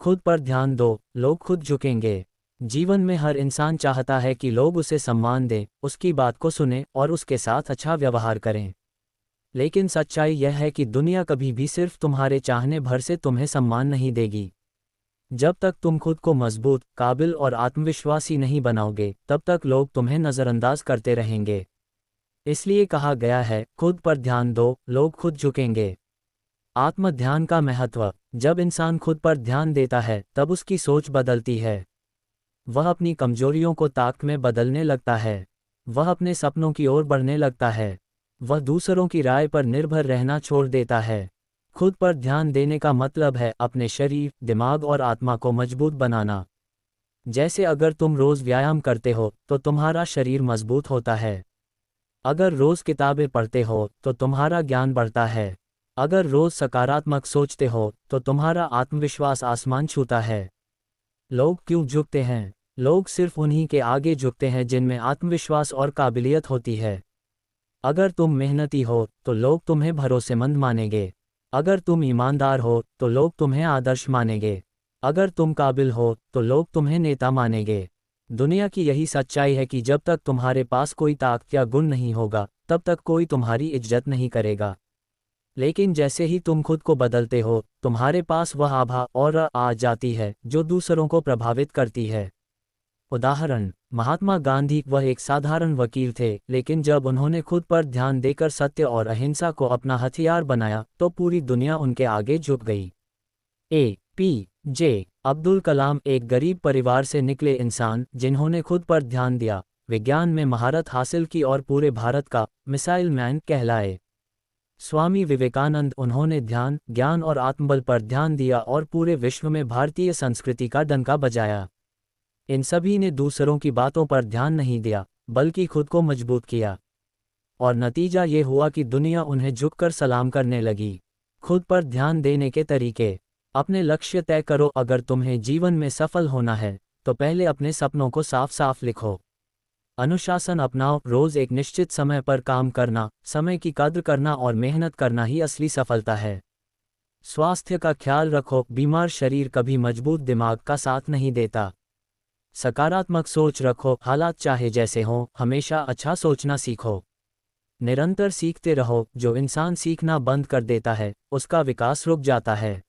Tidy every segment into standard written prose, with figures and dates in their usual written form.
खुद पर ध्यान दो, लोग खुद झुकेंगे। जीवन में हर इंसान चाहता है कि लोग उसे सम्मान दें, उसकी बात को सुनें और उसके साथ अच्छा व्यवहार करें। लेकिन सच्चाई यह है कि दुनिया कभी भी सिर्फ तुम्हारे चाहने भर से तुम्हें सम्मान नहीं देगी। जब तक तुम खुद को मजबूत, काबिल और आत्मविश्वासी नहीं बनाओगे, तब तक लोग तुम्हें नज़रअंदाज करते रहेंगे। इसलिए कहा गया है, खुद पर ध्यान दो, लोग खुद झुकेंगे। आत्म ध्यान का महत्व। जब इंसान खुद पर ध्यान देता है, तब उसकी सोच बदलती है। वह अपनी कमजोरियों को ताकत में बदलने लगता है। वह अपने सपनों की ओर बढ़ने लगता है। वह दूसरों की राय पर निर्भर रहना छोड़ देता है। खुद पर ध्यान देने का मतलब है अपने शरीर, दिमाग और आत्मा को मजबूत बनाना। जैसे अगर तुम रोज व्यायाम करते हो तो तुम्हारा शरीर मजबूत होता है। अगर रोज किताबें पढ़ते हो तो तुम्हारा ज्ञान बढ़ता है। अगर रोज सकारात्मक सोचते हो तो तुम्हारा आत्मविश्वास आसमान छूता है। लोग क्यों झुकते हैं? लोग सिर्फ उन्हीं के आगे झुकते हैं जिनमें आत्मविश्वास और काबिलियत होती है। अगर तुम मेहनती हो तो लोग तुम्हें भरोसेमंद मानेंगे। अगर तुम ईमानदार हो तो लोग तुम्हें आदर्श मानेंगे। अगर तुम काबिल हो तो लोग तुम्हें नेता मानेंगे। दुनिया की यही सच्चाई है कि जब तक तुम्हारे पास कोई ताकत या गुण नहीं होगा, तब तक कोई तुम्हारी इज्जत नहीं करेगा। लेकिन जैसे ही तुम खुद को बदलते हो, तुम्हारे पास वह आभा और आ जाती है जो दूसरों को प्रभावित करती है। उदाहरण, महात्मा गांधी। वह एक साधारण वकील थे, लेकिन जब उन्होंने खुद पर ध्यान देकर सत्य और अहिंसा को अपना हथियार बनाया, तो पूरी दुनिया उनके आगे झुक गई। ए.पी.जे. अब्दुल कलाम एक गरीब परिवार से निकले इंसान, जिन्होंने खुद पर ध्यान दिया, विज्ञान में महारत हासिल की और पूरे भारत का मिसाइल मैन कहलाए। स्वामी विवेकानंद। उन्होंने ध्यान, ज्ञान और आत्मबल पर ध्यान दिया और पूरे विश्व में भारतीय संस्कृति का डंका बजाया। इन सभी ने दूसरों की बातों पर ध्यान नहीं दिया, बल्कि खुद को मजबूत किया। और नतीजा ये हुआ कि दुनिया उन्हें झुककर सलाम करने लगी। खुद पर ध्यान देने के तरीके। अपने लक्ष्य तय करो। अगर तुम्हें जीवन में सफल होना है, तो पहले अपने सपनों को साफ साफ लिखो। अनुशासन अपनाओ। रोज एक निश्चित समय पर काम करना, समय की कद्र करना और मेहनत करना ही असली सफलता है। स्वास्थ्य का ख्याल रखो। बीमार शरीर कभी मजबूत दिमाग का साथ नहीं देता। सकारात्मक सोच रखो। हालात चाहे जैसे हों, हमेशा अच्छा सोचना सीखो। निरंतर सीखते रहो। जो इंसान सीखना बंद कर देता है, उसका विकास रुक जाता है।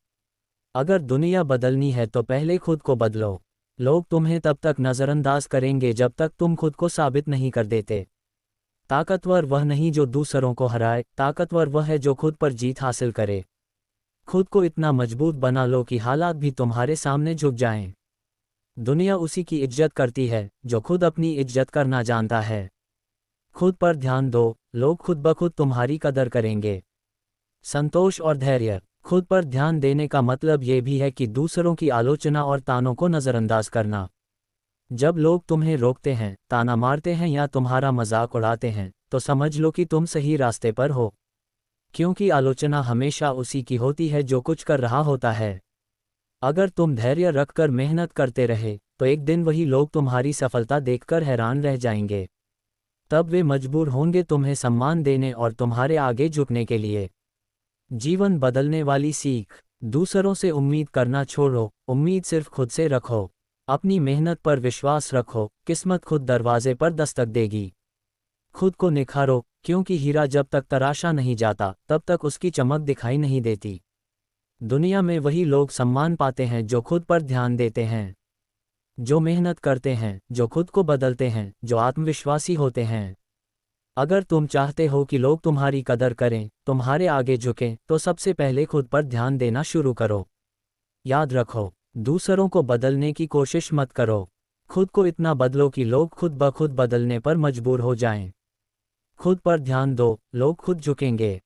अगर दुनिया बदलनी है तो पहले खुद को बदलो। लोग तुम्हें तब तक नज़रअंदाज करेंगे जब तक तुम खुद को साबित नहीं कर देते। ताकतवर वह नहीं जो दूसरों को हराए, ताकतवर वह है जो खुद पर जीत हासिल करे। खुद को इतना मजबूत बना लो कि हालात भी तुम्हारे सामने झुक जाएं। दुनिया उसी की इज्जत करती है जो खुद अपनी इज्जत करना जानता है। खुद पर ध्यान दो, लोग खुद ब खुद तुम्हारी कदर करेंगे। संतोष और धैर्य। खुद पर ध्यान देने का मतलब ये भी है कि दूसरों की आलोचना और तानों को नज़रअंदाज करना। जब लोग तुम्हें रोकते हैं, ताना मारते हैं या तुम्हारा मजाक उड़ाते हैं, तो समझ लो कि तुम सही रास्ते पर हो। क्योंकि आलोचना हमेशा उसी की होती है जो कुछ कर रहा होता है। अगर तुम धैर्य रखकर मेहनत करते रहे, तो एक दिन वही लोग तुम्हारी सफलता देखकर हैरान रह जाएंगे। तब वे मजबूर होंगे तुम्हें सम्मान देने और तुम्हारे आगे झुकने के लिए। जीवन बदलने वाली सीख। दूसरों से उम्मीद करना छोड़ो, उम्मीद सिर्फ खुद से रखो। अपनी मेहनत पर विश्वास रखो, किस्मत खुद दरवाजे पर दस्तक देगी। खुद को निखारो, क्योंकि हीरा जब तक तराशा नहीं जाता, तब तक उसकी चमक दिखाई नहीं देती। दुनिया में वही लोग सम्मान पाते हैं जो खुद पर ध्यान देते हैं, जो मेहनत करते हैं, जो खुद को बदलते हैं, जो आत्मविश्वासी होते हैं। अगर तुम चाहते हो कि लोग तुम्हारी कदर करें, तुम्हारे आगे झुकें, तो सबसे पहले खुद पर ध्यान देना शुरू करो। याद रखो, दूसरों को बदलने की कोशिश मत करो। खुद को इतना बदलो कि लोग खुद ब खुद बदलने पर मजबूर हो जाएं। खुद पर ध्यान दो, लोग खुद झुकेंगे।